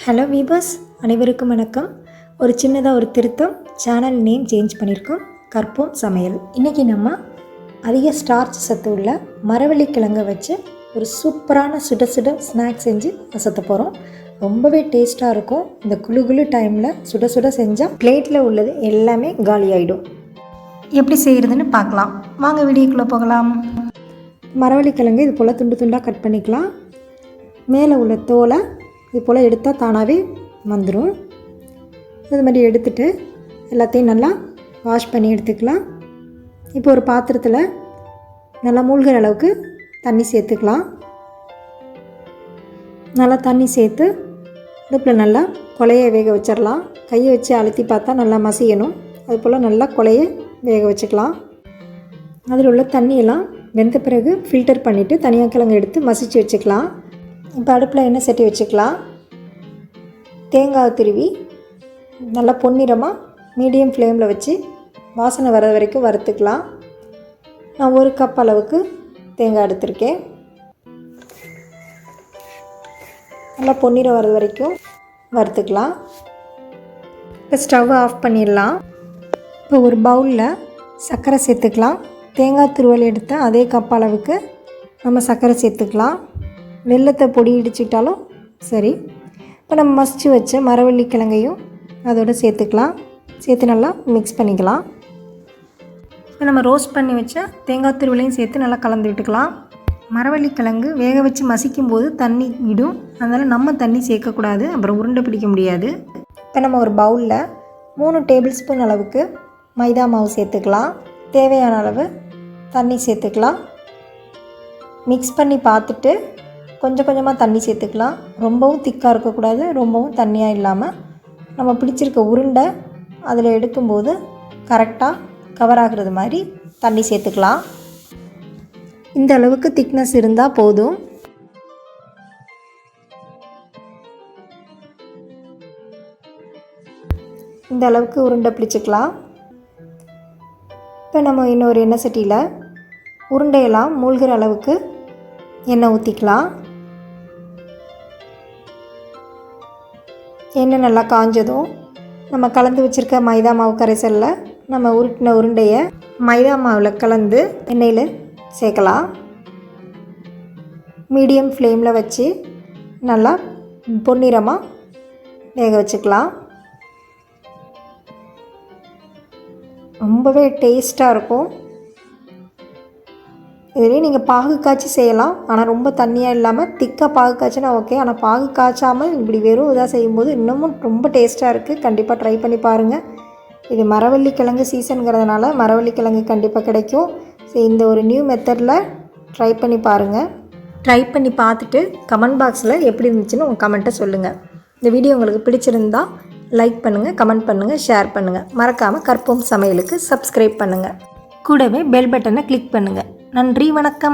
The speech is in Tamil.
ஹலோ வீவர்ஸ், அனைவருக்கும் வணக்கம். ஒரு சின்னதாக ஒரு திருத்தம், சேனல் நேம் சேஞ்ச் பண்ணியிருக்கோம். கற்போம் சமையல். இன்றைக்கி நம்ம அதிக ஸ்டார்ச் சத்து உள்ள மரவள்ளிக்கிழங்கை வச்சு ஒரு சூப்பரான சுட சுட ஸ்நாக்ஸ் செஞ்சு அசத்த போகிறோம். ரொம்பவே டேஸ்ட்டாக இருக்கும். இந்த குளு டைமில் சுட சுட செஞ்சால் பிளேட்டில் உள்ளது எல்லாமே காலி ஆகிடும். எப்படி செய்கிறதுன்னு பார்க்கலாம். வாங்க வீடியோக்குள்ளே போகலாம். மரவள்ளிக்கிழங்கு இது போல் துண்டு துண்டாக கட் பண்ணிக்கலாம். மேலே உள்ள தோலை இது போல் எடுத்தால் தானாகவே வந்துடும். இது மாதிரி எடுத்துகிட்டு எல்லாத்தையும் நல்லா வாஷ் பண்ணி எடுத்துக்கலாம். இப்போ ஒரு பாத்திரத்தில் நல்லா மூழ்கிற அளவுக்கு தண்ணி சேர்த்துக்கலாம். நல்லா தண்ணி சேர்த்து அடுப்பில் நல்லா கொலைய வேக வச்சிடலாம். கையை வச்சு அழுத்தி பார்த்தா நல்லா மசியணும். அது போல் நல்லா கொலைய வேக வச்சுக்கலாம். அதில் உள்ள தண்ணியெல்லாம் வெந்த பிறகு ஃபில்டர் பண்ணிவிட்டு தனியாக கிழங்கு எடுத்து மசிச்சு வச்சுக்கலாம். இப்போ அடுப்பில் எண்ணெய் சட்டி வச்சுக்கலாம். தேங்காய் திருவி நல்லா பொன்னிறமாக மீடியம் ஃப்ளேமில் வச்சு வாசனை வர வரைக்கும் வறுத்துக்கலாம். நான் 1 கப் அளவுக்கு தேங்காய் எடுத்திருக்கேன். நல்லா பொன்னிறம் வர வரைக்கும் வறுத்துக்கலாம். இப்போ ஸ்டவ் ஆஃப் பண்ணிடலாம். இப்போ ஒரு பவுலில் சர்க்கரை சேர்த்துக்கலாம். தேங்காய் துருவல் எடுத்த அதே கப் அளவுக்கு நம்ம சர்க்கரை சேர்த்துக்கலாம். வெல்லத்தை பொடி இடிச்சிட்டாலும் சரி. இப்போ நம்ம மசிச்சு வச்ச மரவள்ளிக்கிழங்கையும் அதோடு சேர்த்துக்கலாம். சேர்த்து நல்லா மிக்ஸ் பண்ணிக்கலாம். இப்போ நம்ம ரோஸ்ட் பண்ணி வச்ச தேங்காய் துருவலையும் சேர்த்து நல்லா கலந்து விட்டுக்கலாம். மரவள்ளிக்கிழங்கு வேக வச்சு மசிக்கும் போது தண்ணி விடும். அதனால் நம்ம தண்ணி சேர்க்கக்கூடாது, அப்புறம் உருண்டை பிடிக்க முடியாது. இப்போ நம்ம ஒரு பவுலில் 3 டேபிள் ஸ்பூன் அளவுக்கு மைதா மாவு சேர்த்துக்கலாம். தேவையான அளவு தண்ணி சேர்த்துக்கலாம். மிக்ஸ் பண்ணி பார்த்துட்டு கொஞ்சம் கொஞ்சமாக தண்ணி சேர்த்துக்கலாம். ரொம்பவும் திக்காக இருக்கக்கூடாது, ரொம்பவும் தண்ணியாக இல்லாமல் நம்ம பிடிச்சிருக்க உருண்டை அதில் எடுக்கும்போது கரெக்டாக கவர் ஆகிறது மாதிரி தண்ணி சேர்த்துக்கலாம். இந்த அளவுக்கு திக்னஸ் இருந்தால் போதும். இந்த அளவுக்கு உருண்டை பிடிச்சிக்கலாம். இப்போ நம்ம இன்னொரு எண்ணெய் சட்டியில் உருண்டையெல்லாம் மூழ்கிற அளவுக்கு எண்ணெய் ஊற்றிக்கலாம். எண்ணெய் நல்லா காஞ்சதும் நம்ம கலந்து வச்சுருக்க மைதா மாவு கரைசலில் நம்ம உருட்டின உருண்டையை மைதா மாவில் கலந்து எண்ணெயில் சேர்க்கலாம். மீடியம் ஃப்ளேமில் வச்சு நல்லா பொன்னிறமாக வேக வச்சுக்கலாம். ரொம்பவே டேஸ்ட்டாக இருக்கும். இதுலேயே நீங்கள் பாகு காய்ச்சி செய்யலாம். ஆனால் ரொம்ப தண்ணியாக இல்லாமல் திக்காக பாகு காய்ச்சினா ஓகே. ஆனால் பாகு காய்ச்சாமல் இப்படி வெறும் இதாக செய்யும்போது இன்னமும் ரொம்ப டேஸ்ட்டாக இருக்குது. கண்டிப்பாக ட்ரை பண்ணி பாருங்கள். இது மரவள்ளிக்கிழங்கு சீசனுங்கிறதுனால மரவள்ளிக்கிழங்கு கண்டிப்பாக கிடைக்கும். ஸோ இந்த ஒரு நியூ மெத்தடில் ட்ரை பண்ணி பாருங்கள். ட்ரை பண்ணி பார்த்துட்டு கமெண்ட் பாக்ஸில் எப்படி இருந்துச்சுன்னு உங்கள் கமெண்ட்டை சொல்லுங்கள். இந்த வீடியோ உங்களுக்கு பிடிச்சிருந்தா லைக் பண்ணுங்கள், கமெண்ட் பண்ணுங்கள், ஷேர் பண்ணுங்கள். மறக்காமல் கற்போம் சமையலுக்கு சப்ஸ்கிரைப் பண்ணுங்கள். கூடவே பெல் பட்டனை கிளிக் பண்ணுங்கள். நன்றி, வணக்கம்.